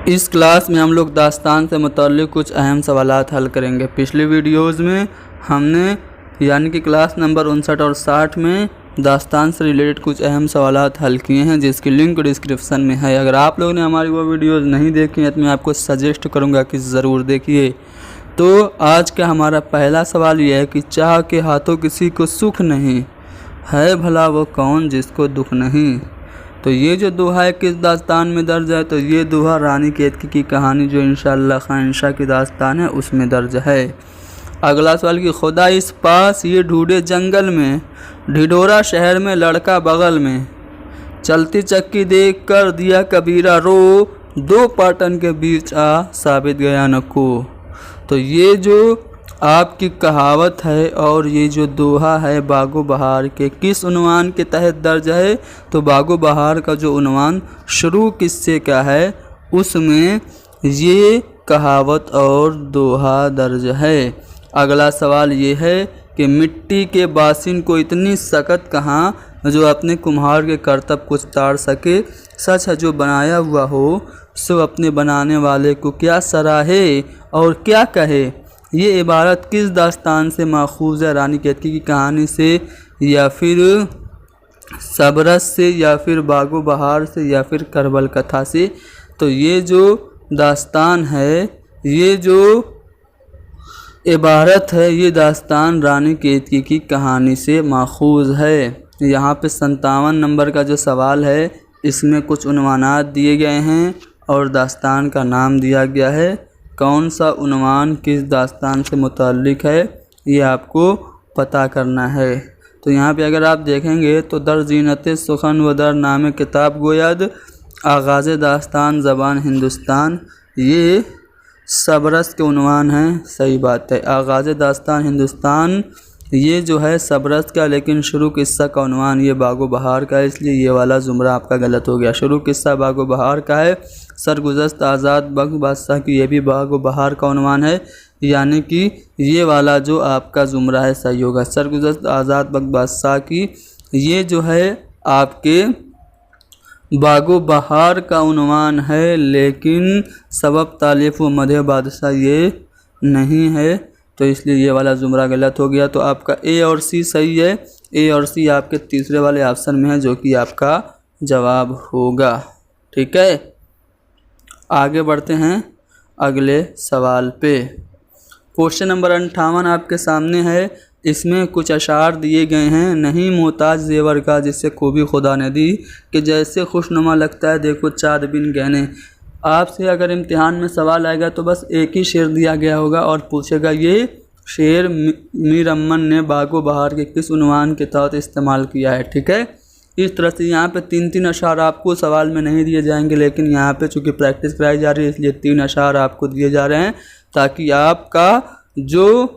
इस क्लास में हम लोग दास्तान से मुताल्लिक़ कुछ अहम सवालात हल करेंगे। पिछली वीडियोज़ में हमने यानी कि क्लास नंबर 59 और 60 में दास्तान से रिलेटेड कुछ अहम सवालात हल किए हैं, जिसकी लिंक डिस्क्रिप्शन में है। अगर आप लोगों ने हमारी वो वीडियोज़ नहीं देखी हैं तो मैं आपको सजेस्ट करूँगा कि ज़रूर देखिए। तो आज का हमारा पहला सवाल ये है कि चाह के हाथों किसी को सुख नहीं, है भला वो कौन जिसको दुख नहीं। तो ये जो दोहा है किस दास्तान में दर्ज है, तो ये दोहा रानी केतकी की कहानी जो इंशाअल्लाह खानशाह की दास्तान है उसमें दर्ज है। अगला सवाल कि खुदा इस पास ये ढूंढे जंगल में, ढिढोरा शहर में लड़का बगल में, चलती चक्की देख कर दिया कबीरा रो, दो पाटन के बीच आ साबित गया न को। तो ये जो आपकी कहावत है और ये जो दोहा है बागो बहार के किस उन्वान के तहत दर्ज है, तो बागो बहार का जो उन्वान शुरू किस्से का है उसमें ये कहावत और दोहा दर्ज है। अगला सवाल ये है कि मिट्टी के बासिन को इतनी सकत कहाँ जो अपने कुम्हार के करतब कुछ ताड़ सके, सच है जो बनाया हुआ हो सो अपने बनाने वाले को क्या सराहे और क्या कहे। ये इबारत किस दास्तान से माखूज़ है, रानी केतकी की कहानी से या फिर सबरस से या फिर बागो बहार से या फिर करबल कथा से। तो ये जो दास्तान है, ये जो इबारत है, ये दास्तान रानी केतकी की कहानी से माखूज़ है। यहाँ पे 57 नंबर का जो सवाल है इसमें कुछ उन्वानात दिए गए हैं और दास्तान का नाम दिया गया है। कौन सा उन्वान किस दास्तान से मुताल्लिक़ है ये आपको पता करना है। तो यहाँ पे अगर आप देखेंगे तो दर जीनत सुखन व दर नाम किताब गोयद, आगाज़ दास्तान ज़बान हिंदुस्तान, ये सबरस के उन्वान हैं। सही बात है, आगाज़ दास्तान हिंदुस्तान ये जो है सबरस का, लेकिन शुरू किस्सा का उन्वान ये बागो बहार का है, इसलिए ये वाला जुमरा आपका गलत हो गया। शुरू किस्सा बागो बहार का है, सरगुज़श्त आज़ाद बख्श बादशाह की ये भी बागो बहार का उन्वान है, यानी कि ये वाला जो आपका जुमरा है सही होगा। सरगुज़श्त आज़ाद बख्श बादशाह की ये जो है आपके बागो बहार का उन्वान है, लेकिन सबब तालीफ़ व मदह बादशाह ये नहीं है, तो इसलिए ये वाला जुमरा गलत हो गया। तो आपका ए और सी सही है। ए और सी आपके तीसरे वाले ऑप्शन में है जो कि आपका जवाब होगा। ठीक है, आगे बढ़ते हैं अगले सवाल पे। क्वेश्चन नंबर 58 आपके सामने है। इसमें कुछ अशार दिए गए हैं। नहीं मोहताज जेवर का जिससे खूबी खुदा ने दी, कि जैसे खुशनुमा लगता है देखो चाँद बिन गहने। आपसे अगर इम्तिहान में सवाल आएगा तो बस एक ही शेर दिया गया होगा और पूछेगा ये शेर मीर अमन ने बागो बहार के किस उन्वान के तहत इस्तेमाल किया है। ठीक है, इस तरह से यहाँ पे 3-3 अशार आपको सवाल में नहीं दिए जाएंगे, लेकिन यहाँ पे चूँकि प्रैक्टिस कराई जा रही है इसलिए 3 अशार आपको दिए जा रहे हैं ताकि आपका जो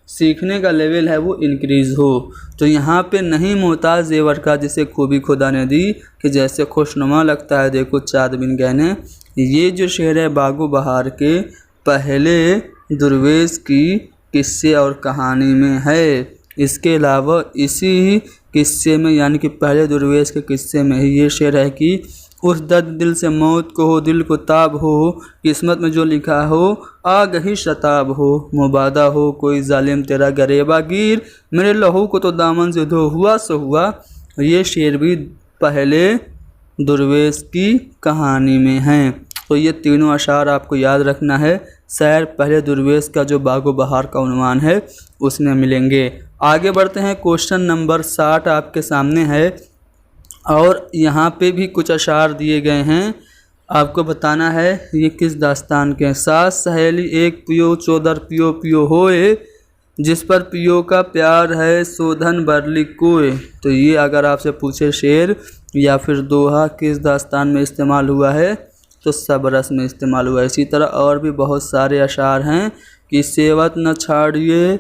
सीखने का लेवल है वो इंक्रीज़ हो। तो यहाँ पे नहीं मोहताज जेवर का जिसे खूबी खुदा ने दी, कि जैसे खुशनुमा लगता है देखो चाँद बिन गहने, ये जो शेर है बागो बहार के पहले दुर्वेश की किस्से और कहानी में है। इसके अलावा इसी किस्से में यानी कि पहले दुर्वेश के किस्से में ही ये शेर है कि उस दर्द दिल से मौत को हो, दिल को ताब हो, किस्मत में जो लिखा हो आ गही शताब हो, मुबादा हो कोई जालिम तेरा गरेबा गिर, मेरे लहू को तो दामन से धो हुआ सो हुआ। ये शेर भी पहले दुर्वेश की कहानी में हैं। तो ये तीनों अशार आपको याद रखना है। शायर पहले दुर्वेश का जो बागो बहार का उन्वान है उसमें मिलेंगे। आगे बढ़ते हैं। क्वेश्चन नंबर 60 आपके सामने है और यहाँ पे भी कुछ अशार दिए गए हैं। आपको बताना है ये किस दास्तान के हैं। सास सहेली एक पियो चौदर पियो पियो होए, जिस पर पियो का प्यार है सोधन बरली कोए। तो ये अगर आपसे पूछे शेर या फिर दोहा किस दास्तान में इस्तेमाल हुआ है, तो सबरस में इस्तेमाल हुआ है। इसी तरह और भी बहुत सारे अशार हैं कि सेवत न छाड़िए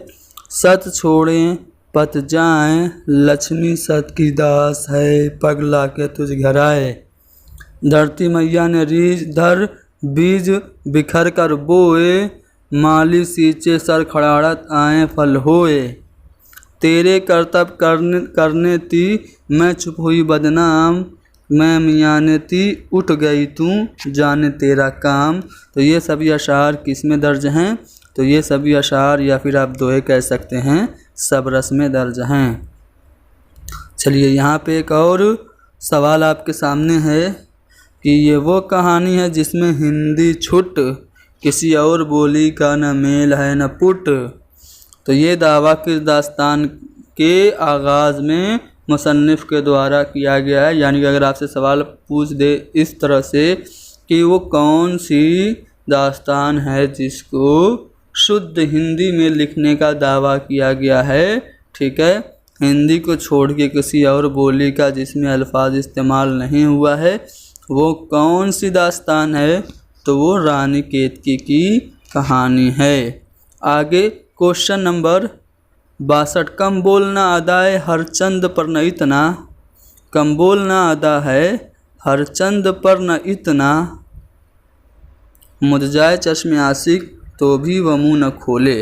सत छोड़ें पत जाएं, लक्ष्मी सत की दास है पगला के तुझ घर आए। धरती मैया ने रीझ धर बीज बिखर कर बोए, माली सींचे सर खड़ाड़त आए फल होए। तेरे करतब करने थी मैं चुप हुई बदनाम, मैं मियानती उठ गई तू जाने तेरा काम। तो ये सभी अशार किस में दर्ज हैं? तो ये सभी अशार या फिर आप दोहे कह सकते हैं सबरस में दर्ज हैं। चलिए यहाँ पे एक और सवाल आपके सामने है कि ये वो कहानी है जिसमें हिंदी छुट, किसी और बोली का न मेल है न पुट। तो ये दावा किस दास्तान के आगाज़ में मुसन्निफ़ के द्वारा किया गया है? यानी कि अगर आपसे सवाल पूछ दे इस तरह से कि वो कौन सी दास्तान है जिसको शुद्ध हिंदी में लिखने का दावा किया गया है, ठीक है, हिंदी को छोड़ के किसी और बोली का जिसमें अल्फाज इस्तेमाल नहीं हुआ है, वो कौन सी दास्तान है? तो वो रानी केतकी की कहानी है। आगे क्वेश्चन नंबर 62, कम बोलना अदाए हर चंद पर न इतना। कम बोलना अदा है हर चंद पर न इतना, मुझ जाए चश्मे आशिक तो भी वह मुँह न खोले।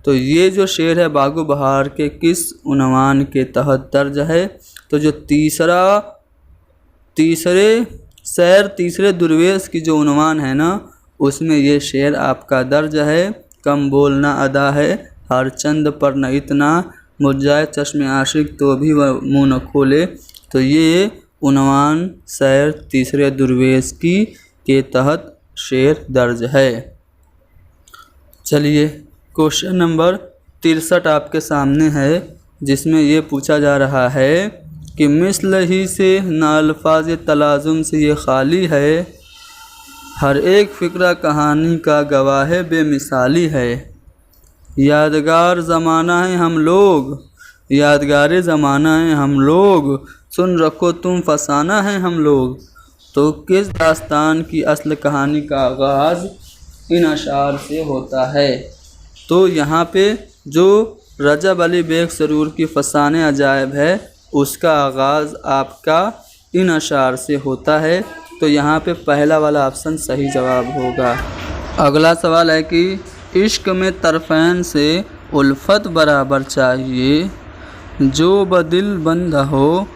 तो ये जो शेर है बागो बहार के किस उन्वान के तहत दर्ज है? तो जो तीसरे दुर्वेश की जो उन्वान है ना, उसमें ये शेर आपका दर्ज है। कम बोलना अदा है हर चंद पर न इतना, मुझ जाए चश्मे आशिक तो भी वह मुँह न खोले। तो ये उन्वान शेर तीसरे दुर्वेश की के तहत शेर दर्ज है। चलिए क्वेश्चन नंबर 63 आपके सामने है, जिसमें ये पूछा जा रहा है कि मिस्ल ही से न अल्फाज तलाजुम से ये खाली है, हर एक फ़िक्रा कहानी का गवाह बेमिसाली है। यादगार ज़माना है हम लोग, यादगार ज़माना है हम लोग, सुन रखो तुम फसाना है हम लोग। तो किस दास्तान की असल कहानी का आगाज़ इन अशार से होता है? तो यहाँ पे जो रजब अली बेग सरूर की फसाने अजायब है, उसका आगाज़ आपका इन अशार से होता है। तो यहाँ पे पहला वाला ऑप्शन सही जवाब होगा। अगला सवाल है कि इश्क में तरफ़ैन से उल्फत बराबर चाहिए, जो बदिल बंदा हो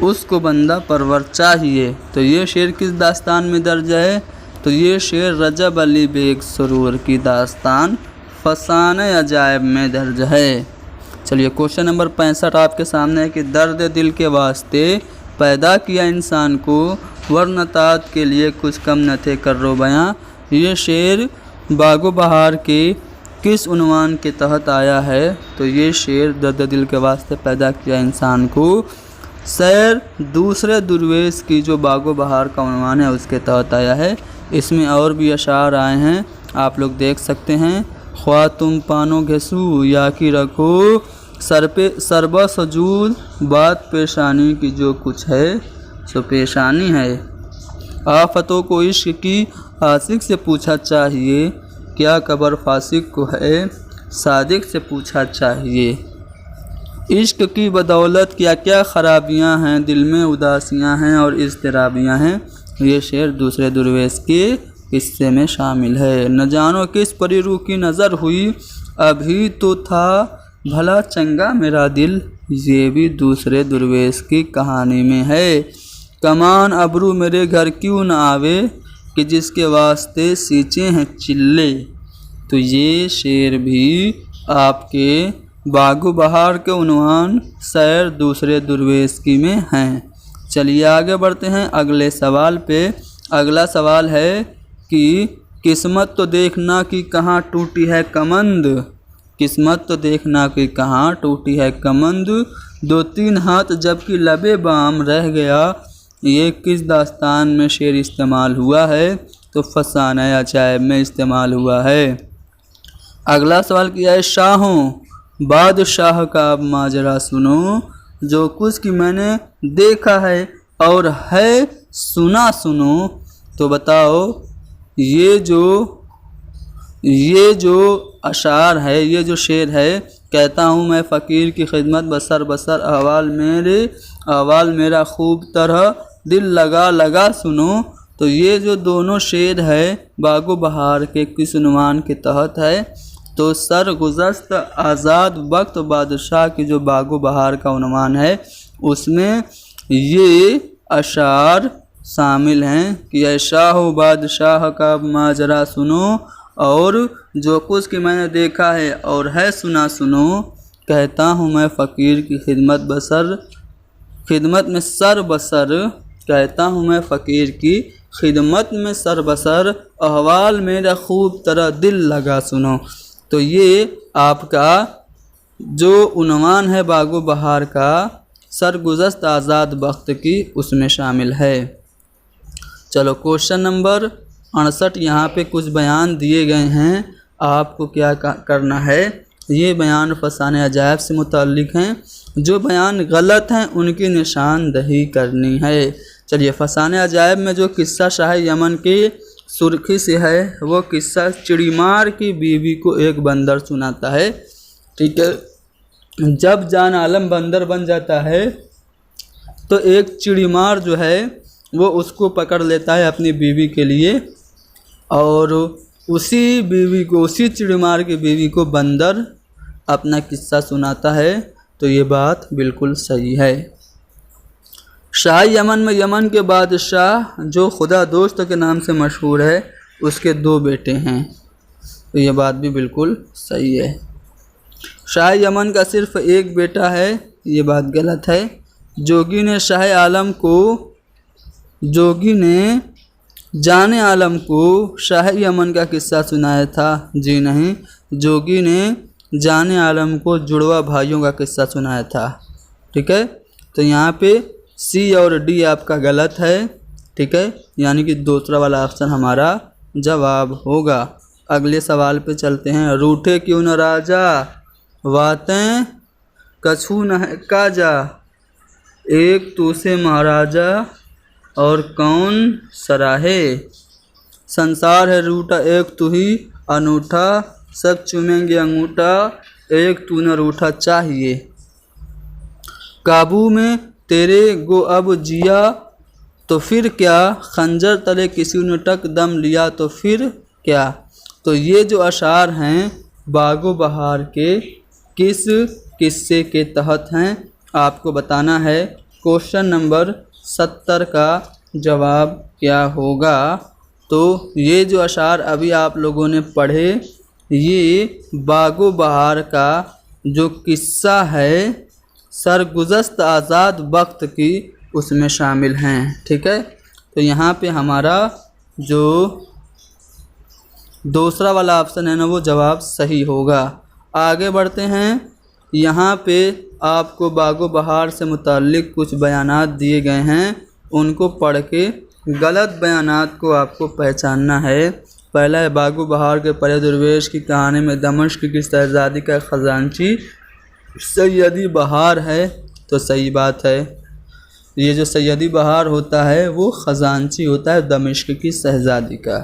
उसको बंदा परवर चाहिए। तो ये शेर किस दास्तान में दर्ज है? तो ये शेर रजब अली बेग सरूर की दास्तान फसाने अजायब में दर्ज है। चलिए क्वेश्चन नंबर 65 आपके सामने है कि दर्द दिल के वास्ते पैदा किया इंसान को, वरना तात के लिए कुछ कम न थे कर्रो बयां। ये शेर बागो बहार के किस उन्वान के तहत आया है? तो ये शेर दर्द दिल के वास्ते पैदा किया इंसान को शेर दूसरे दुर्वेश की जो बागो बहार का उन्वान है उसके तहत आया है। इसमें और भी अशार आए हैं, आप लोग देख सकते हैं। ख्वा तुम पानो घसू या कि रखो सर पे सरबा सजूद, बात पेशानी की जो कुछ है सो पेशानी है। आफतों को इश्क की आशिक से पूछा चाहिए, क्या कबर फासिक को है सादिक से पूछा चाहिए। इश्क की बदौलत क्या क्या ख़राबियाँ हैं, दिल में उदासियाँ हैं और इज़्तिराबियाँ हैं। ये शेर दूसरे दुर्वेश के हिस्से में शामिल है। न जानो किस परी रूह की नज़र हुई, अभी तो था भला चंगा मेरा दिल, ये भी दूसरे दुर्वेश की कहानी में है। कमान अबरू मेरे घर क्यों न आवे, कि जिसके वास्ते सींचे हैं चिल्ले। तो ये शेर भी आपके बागो बहार के उन्वान शेर दूसरे दुर्वेश की में हैं। चलिए आगे बढ़ते हैं अगले सवाल पे। अगला सवाल है कि किस्मत तो देखना कि कहाँ टूटी है कमंद, किस्मत तो देखना कि कहाँ टूटी है कमंद, दो तीन हाथ जबकि लबे बाम रह गया। ये किस दास्तान में शेर इस्तेमाल हुआ है? तो फसाना अजायब में इस्तेमाल हुआ है। अगला सवाल किया है शाहों बादशाह का अब माजरा सुनो, जो कुछ कि मैंने देखा है और है सुना सुनो। तो बताओ ये जो अशार है, ये जो शेर है, कहता हूँ मैं फ़कीर की खिदमत बसर बसर अहवाल मेरा खूब तरह दिल लगा लगा सुनो। तो ये जो दोनों शेर है बागो बहार के किस उन्वान के तहत है? तो सरगुज़श्त आज़ाद वक्त बादशाह की जो बागो बहार का उन्वान है उसमें ये अशार शामिल हैं कि ऐ शाह बादशाह का माजरा सुनो, और जो कुछ कि मैंने देखा है और है सुना सुनो, कहता हूँ मैं फ़कीर की खिदमत में सर बसर, कहता हूँ मैं फ़कीर की खिदमत में सर बसर, अहवाल मेरा खूब तरह दिल लगा सुनो। तो ये आपका जो उन्वान है बागो बहार का सरगुज़श्त आज़ाद वक्त की, उसमें शामिल है। चलो क्वेश्चन नंबर 68, यहाँ पे कुछ बयान दिए गए हैं, आपको क्या करना है, ये बयान फसाने अजायब से मुताल्लिक़ हैं। जो बयान गलत हैं उनकी निशानदही करनी है। चलिए, फसाने अजायब में जो किस्सा शाह यमन की सुर्खी से है, वो किस्सा चिड़ीमार की बीवी को एक बंदर सुनाता है। ठीक है, जब जान आलम बंदर बन जाता है तो एक चिड़ीमार जो है वो उसको पकड़ लेता है अपनी बीवी के लिए, और उसी चिड़ीमार की बीवी को बंदर अपना किस्सा सुनाता है। तो ये बात बिल्कुल सही है। शाह यमन में यमन के बादशाह जो खुदा दोस्त के नाम से मशहूर है, उसके 2 बेटे हैं। तो ये बात भी बिल्कुल सही है। शाह यमन का सिर्फ एक बेटा है, ये बात गलत है। जोगी ने जाने आलम को शाह यमन का किस्सा सुनाया था। जी नहीं, जोगी ने जाने आलम को जुड़वा भाइयों का किस्सा सुनाया था। ठीक है, तो यहाँ पे सी और डी आपका गलत है। ठीक है, यानी कि दूसरा वाला ऑप्शन हमारा जवाब होगा। अगले सवाल पे चलते हैं। रूठे क्यों न राजा, वातें कछू न है काजा, एक तू से महाराजा और कौन सराहे, संसार है रूठा एक तू ही अनूठा, सब चूमेंगे अंगूठा, एक तू न रूठा चाहिए, काबू में तेरे गो अब जिया तो फिर क्या, खंजर तले किसी ने टक दम लिया तो फिर क्या। तो ये जो अशार हैं बागो बहार के किस किस्से के तहत हैं, आपको बताना है। क्वेश्चन नंबर 70 का जवाब क्या होगा। तो ये जो अशार अभी आप लोगों ने पढ़े, ये बागो बहार का जो किस्सा है सरगुज़श्त आज़ाद वक्त की, उसमें शामिल हैं। ठीक है, तो यहाँ पे हमारा जो दूसरा वाला ऑप्शन है ना, वो जवाब सही होगा। आगे बढ़ते हैं। यहाँ पे आपको बागो बहार से मुताल्लिक़ कुछ बयानात दिए गए हैं, उनको पढ़ के गलत बयानात को आपको पहचानना है। पहला है बागो बहार के परे दुर्वेश की कहानी में दमिश्क की शहजादी का ख़जानची सैयदी बहार है। तो सही बात है, ये जो सैयदी बहार होता है वो ख़जानची होता है दमिश्क की शहजादी का।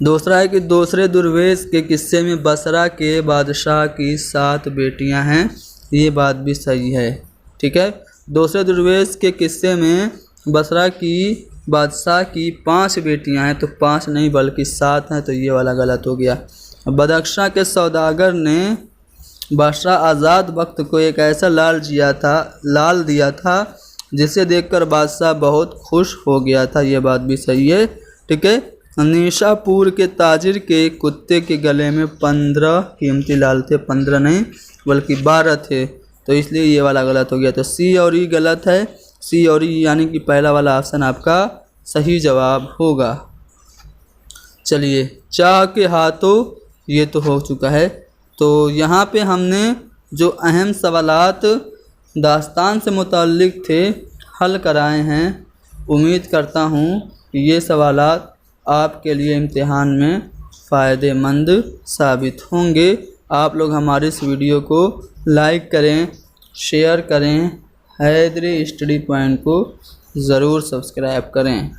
दूसरा है कि दूसरे दुर्वेश के किस्से में बसरा के बादशाह की 7 बेटियां हैं। ये बात भी सही है। ठीक है, दूसरे दुर्वेश के किस्से में बसरा की बादशाह की 5 बेटियां हैं, तो 5 नहीं बल्कि 7 हैं, तो ये वाला गलत हो गया। बदख्शां के सौदागर ने बादशाह आज़ाद वक्त को एक ऐसा लाल दिया था जिसे देखकर बादशाह बहुत खुश हो गया था। ये बात भी सही है। ठीक है, निशापुर के ताजिर के कुत्ते के गले में 15 कीमती लाल थे, 15 नहीं बल्कि 12 थे, तो इसलिए ये वाला गलत हो गया। तो सी और ई गलत है। सी और ई यानी कि पहला वाला ऑप्शन आपका सही जवाब होगा। चलिए, चाह के हाथों, ये तो हो चुका है। तो यहाँ पे हमने जो अहम सवालात दास्तान से मुताल्लिक़ थे हल कराए हैं। उम्मीद करता हूँ कि ये सवालात आपके लिए इम्तिहान में फ़ायदेमंद साबित होंगे। आप लोग हमारे इस वीडियो को लाइक करें, शेयर करें, हैदरी स्टडी पॉइंट को ज़रूर सब्सक्राइब करें।